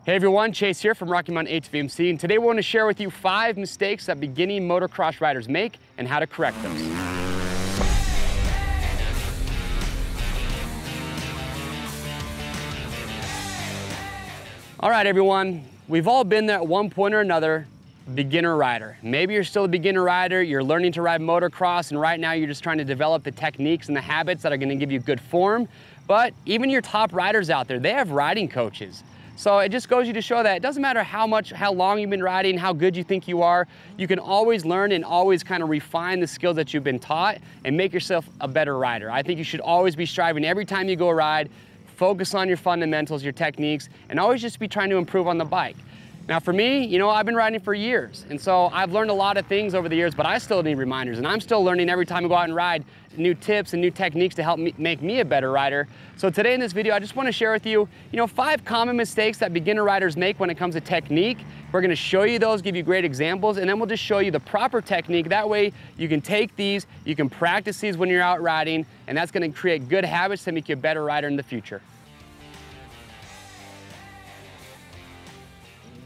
Hey everyone, Chase here from Rocky Mountain ATV, and today we want to share with you 5 mistakes that beginning motocross riders make and how to correct those. All right everyone, we've all been there at one point or another, beginner rider. Maybe you're still a beginner rider, you're learning to ride motocross, and right now you're just trying to develop the techniques and the habits that are going to give you good form. But even your top riders out there, they have riding coaches. So it just goes you to show that it doesn't matter how long you've been riding, how good you think you are, you can always learn and always kind of refine the skills that you've been taught and make yourself a better rider. I think you should always be striving every time you go ride, focus on your fundamentals, your techniques, and always just be trying to improve on the bike. Now for me, you know, I've been riding for years, and so I've learned a lot of things over the years, but I still need reminders, and I'm still learning every time I go out and ride new tips and new techniques to help make me a better rider. So today in this video, I just want to share with you, 5 common mistakes that beginner riders make when it comes to technique. We're going to show you those, give you great examples, and then we'll just show you the proper technique. That way you can take these, you can practice these when you're out riding, and that's going to create good habits to make you a better rider in the future.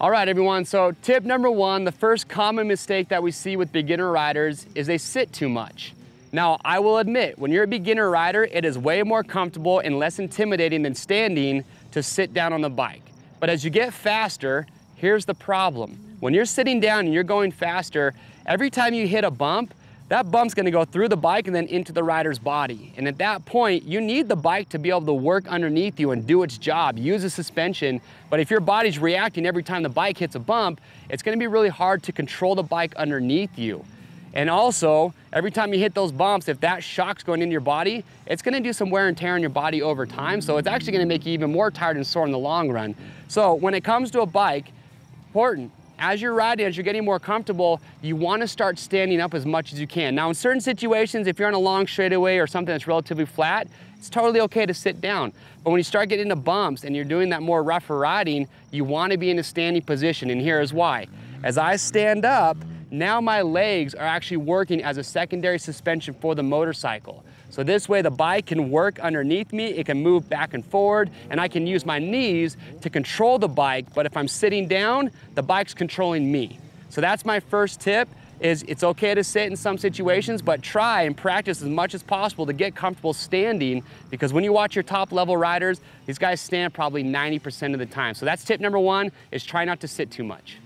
All right, everyone, so tip number 1, the first common mistake that we see with beginner riders is they sit too much. Now, I will admit, when you're a beginner rider, it is way more comfortable and less intimidating than standing to sit down on the bike. But as you get faster, here's the problem. When you're sitting down and you're going faster, every time you hit a bump, that bump's gonna go through the bike and then into the rider's body. And at that point, you need the bike to be able to work underneath you and do its job, use the suspension. But if your body's reacting every time the bike hits a bump, it's gonna be really hard to control the bike underneath you. And also, every time you hit those bumps, if that shock's going into your body, it's gonna do some wear and tear on your body over time. So it's actually gonna make you even more tired and sore in the long run. So when it comes to a bike, important, as you're riding, as you're getting more comfortable, you want to start standing up as much as you can. Now in certain situations, if you're on a long straightaway or something that's relatively flat, it's totally okay to sit down. But when you start getting into bumps and you're doing that more rougher riding, you want to be in a standing position, and here is why. As I stand up, now my legs are actually working as a secondary suspension for the motorcycle. So this way the bike can work underneath me, it can move back and forward, and I can use my knees to control the bike, but if I'm sitting down, the bike's controlling me. So that's my first tip, is it's okay to sit in some situations, but try and practice as much as possible to get comfortable standing, because when you watch your top level riders, these guys stand probably 90% of the time. So that's tip number 1, is try not to sit too much.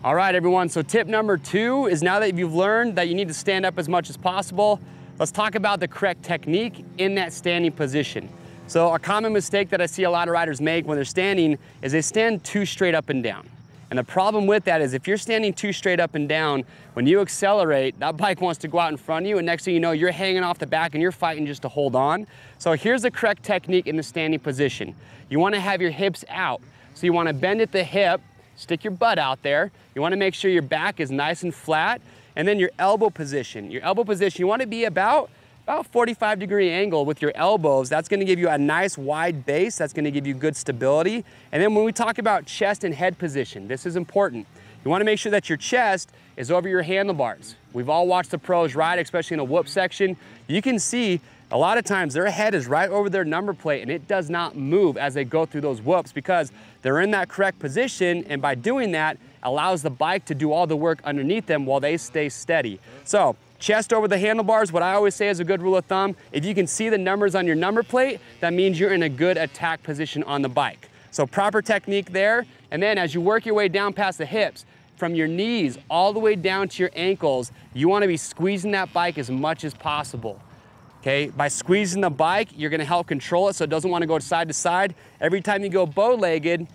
All right, everyone, so tip number 2 is, now that you've learned that you need to stand up as much as possible, let's talk about the correct technique in that standing position. So a common mistake that I see a lot of riders make when they're standing is they stand too straight up and down. And the problem with that is if you're standing too straight up and down, when you accelerate, that bike wants to go out in front of you, and next thing you know, you're hanging off the back and you're fighting just to hold on. So here's the correct technique in the standing position. You wanna have your hips out. So you wanna bend at the hip, stick your butt out there. You wanna make sure your back is nice and flat, and then your elbow position. Your elbow position, you wanna be about 45-degree angle with your elbows. That's gonna give you a nice wide base. That's gonna give you good stability. And then when we talk about chest and head position, this is important. You wanna make sure that your chest is over your handlebars. We've all watched the pros ride, especially in a whoop section. You can see a lot of times their head is right over their number plate and it does not move as they go through those whoops, because they're in that correct position, and by doing that, allows the bike to do all the work underneath them while they stay steady. So chest over the handlebars, what I always say is a good rule of thumb, if you can see the numbers on your number plate, that means you're in a good attack position on the bike. So proper technique there, and then as you work your way down past the hips, from your knees all the way down to your ankles, you want to be squeezing that bike as much as possible. Okay, by squeezing the bike, you're gonna help control it so it doesn't wanna go side to side. Every time you go bow-legged,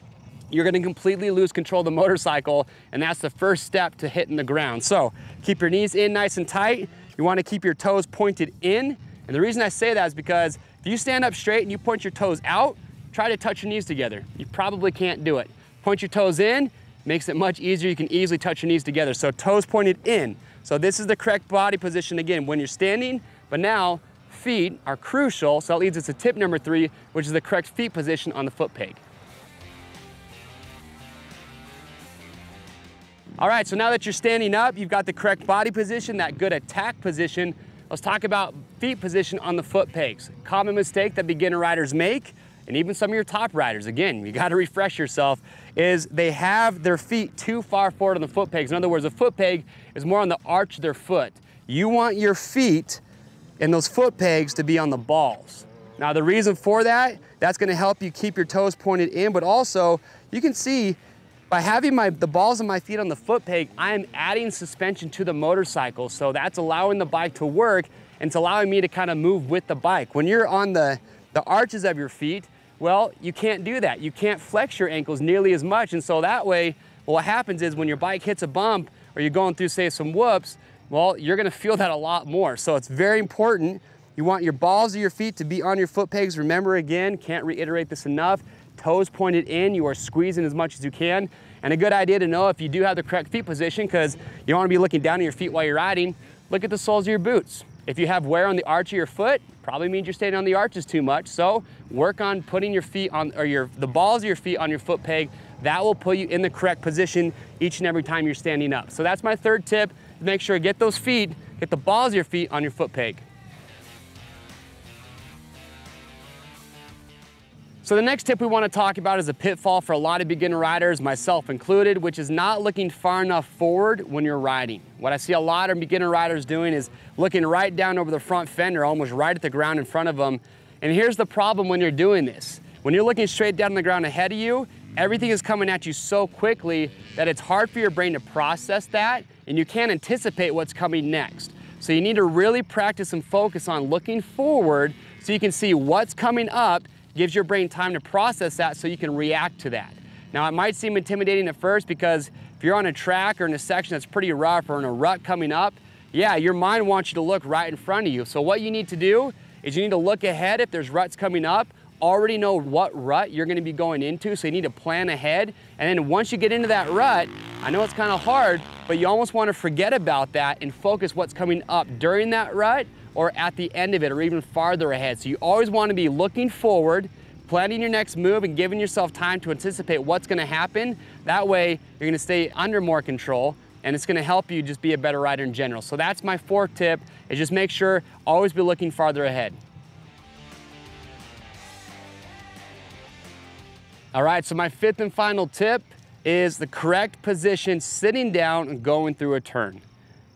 you're gonna completely lose control of the motorcycle, and that's the first step to hitting the ground. So keep your knees in nice and tight. You wanna keep your toes pointed in. And the reason I say that is because if you stand up straight and you point your toes out, try to touch your knees together. You probably can't do it. Point your toes in, makes it much easier. You can easily touch your knees together. So toes pointed in. So this is the correct body position again when you're standing, but now feet are crucial, so that leads us to tip number 3, which is the correct feet position on the foot peg. All right, so now that you're standing up, you've got the correct body position, that good attack position. let's talk about feet position on the foot pegs. Common mistake that beginner riders make, and even some of your top riders, again, you gotta refresh yourself, is they have their feet too far forward on the foot pegs. In other words, a foot peg is more on the arch of their foot. You want your feet and those foot pegs to be on the balls. Now the reason for that, that's gonna help you keep your toes pointed in, but also you can see by having the balls of my feet on the foot peg, I am adding suspension to the motorcycle. So that's allowing the bike to work, and it's allowing me to kind of move with the bike. When you're on the arches of your feet, well, you can't do that. You can't flex your ankles nearly as much. And so that way, what happens is when your bike hits a bump or you're going through, say, some whoops, well, you're gonna feel that a lot more. So it's very important. You want your balls of your feet to be on your foot pegs. Remember, again, can't reiterate this enough, toes pointed in, you are squeezing as much as you can. And a good idea to know if you do have the correct feet position, because you don't want to be looking down at your feet while you're riding, look at the soles of your boots. If you have wear on the arch of your foot, probably means you're standing on the arches too much. So work on putting your feet on, or the balls of your feet on your foot peg. That will put you in the correct position each and every time you're standing up. So that's my third tip. Make sure to get those feet, get the balls of your feet on your foot peg. So the next tip we want to talk about is a pitfall for a lot of beginner riders, myself included, which is not looking far enough forward when you're riding. What I see a lot of beginner riders doing is looking right down over the front fender, almost right at the ground in front of them. And here's the problem when you're doing this. When you're looking straight down on the ground ahead of you, everything is coming at you so quickly that it's hard for your brain to process that, and you can't anticipate what's coming next. So you need to really practice and focus on looking forward so you can see what's coming up. Gives your brain time to process that so you can react to that. Now, it might seem intimidating at first because if you're on a track or in a section that's pretty rough or in a rut coming up, yeah, your mind wants you to look right in front of you. So what you need to do is you need to look ahead if there's ruts coming up, already know what rut you're gonna be going into, so you need to plan ahead. And then once you get into that rut, I know it's kind of hard, but you almost want to forget about that and focus what's coming up during that rut or at the end of it, or even farther ahead. So you always want to be looking forward, planning your next move, and giving yourself time to anticipate what's going to happen. That way, you're going to stay under more control, and it's going to help you just be a better rider in general. So that's my fourth tip, is just make sure, always be looking farther ahead. All right, so my fifth and final tip is the correct position sitting down and going through a turn.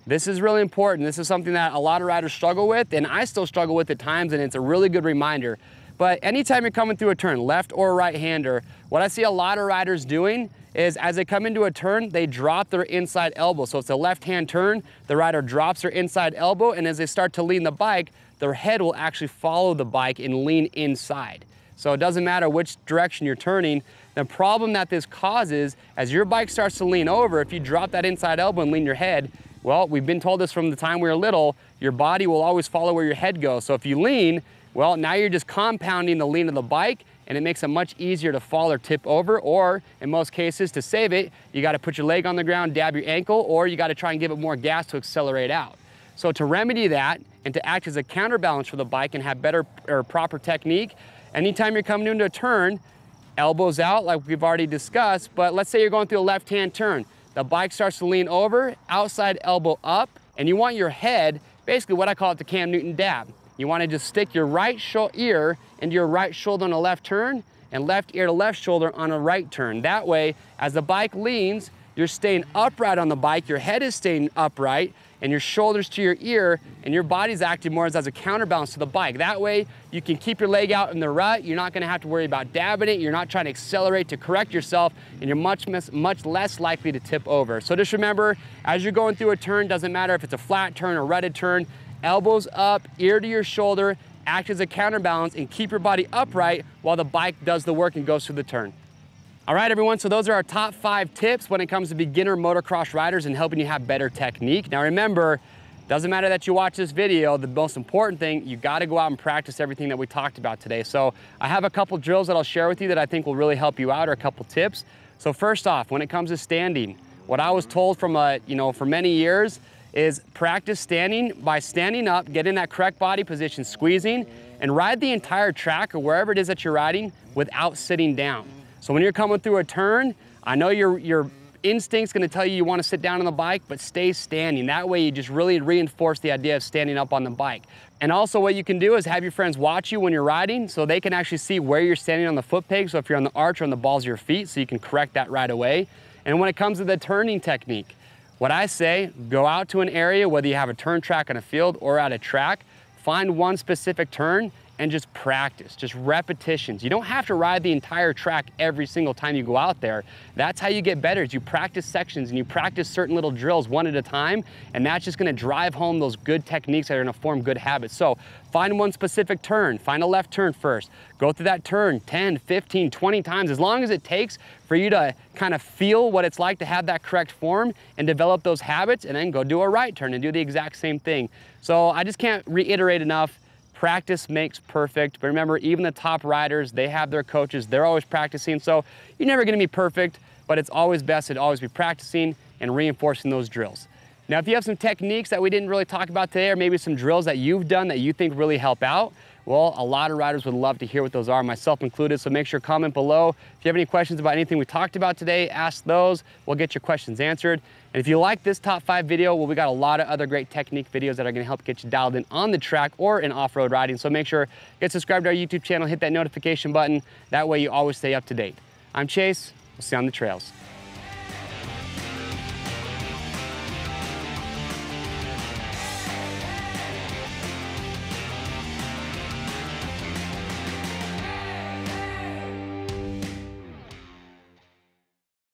This is really important. This is something that a lot of riders struggle with, and I still struggle with at times, and it's a really good reminder. But anytime you're coming through a turn, left or right-hander, what I see a lot of riders doing is as they come into a turn, they drop their inside elbow. So it's a left-hand turn, the rider drops their inside elbow, and as they start to lean the bike, their head will actually follow the bike and lean inside. So it doesn't matter which direction you're turning. The problem that this causes, as your bike starts to lean over, if you drop that inside elbow and lean your head, well, we've been told this from the time we were little, your body will always follow where your head goes. So if you lean, well, now you're just compounding the lean of the bike, and it makes it much easier to fall or tip over, or in most cases, to save it, you gotta put your leg on the ground, dab your ankle, or you gotta try and give it more gas to accelerate out. So to remedy that, and to act as a counterbalance for the bike and have better or proper technique, anytime you're coming into a turn, elbows out like we've already discussed, but let's say you're going through a left-hand turn. The bike starts to lean over, outside elbow up, and you want your head, basically what I call it the Cam Newton dab. You want to just stick your right ear into your right shoulder on a left turn and left ear to left shoulder on a right turn. That way, as the bike leans, you're staying upright on the bike, your head is staying upright, and your shoulders to your ear, and your body's acting more as a counterbalance to the bike. That way, you can keep your leg out in the rut, you're not gonna have to worry about dabbing it, you're not trying to accelerate to correct yourself, and you're much less likely to tip over. So just remember, as you're going through a turn, doesn't matter if it's a flat turn or rutted turn, elbows up, ear to your shoulder, act as a counterbalance, and keep your body upright while the bike does the work and goes through the turn. All right, everyone, so those are our top 5 tips when it comes to beginner motocross riders and helping you have better technique. Now remember, doesn't matter that you watch this video, the most important thing, you gotta go out and practice everything that we talked about today. So I have a couple drills that I'll share with you that I think will really help you out, or a couple tips. So first off, when it comes to standing, what I was told from for many years is practice standing by standing up, get in that correct body position, squeezing, and ride the entire track or wherever it is that you're riding without sitting down. So when you're coming through a turn, I know you're instinct's gonna tell you you wanna sit down on the bike, but stay standing. That way you just really reinforce the idea of standing up on the bike. And also what you can do is have your friends watch you when you're riding so they can actually see where you're standing on the foot peg. So if you're on the arch or on the balls of your feet, so you can correct that right away. And when it comes to the turning technique, what I say, go out to an area, whether you have a turn track on a field or at a track, find one specific turn and just practice, just repetitions. You don't have to ride the entire track every single time you go out there. That's how you get better, is you practice sections and you practice certain little drills one at a time, and that's just gonna drive home those good techniques that are gonna form good habits. So find one specific turn, find a left turn first, go through that turn 10, 15, 20 times, as long as it takes for you to kind of feel what it's like to have that correct form and develop those habits, and then go do a right turn and do the exact same thing. So I just can't reiterate enough, practice makes perfect. But remember, even the top riders, they have their coaches, they're always practicing. So you're never gonna be perfect, but it's always best to always be practicing and reinforcing those drills. Now, if you have some techniques that we didn't really talk about today, or maybe some drills that you've done that you think really help out, well, a lot of riders would love to hear what those are, myself included. So make sure to comment below. If you have any questions about anything we talked about today, ask those. We'll get your questions answered. And if you like this top 5 video, well, we got a lot of other great technique videos that are gonna help get you dialed in on the track or in off-road riding. So make sure, get subscribed to our YouTube channel, hit that notification button. That way you always stay up to date. I'm Chase, we'll see you on the trails.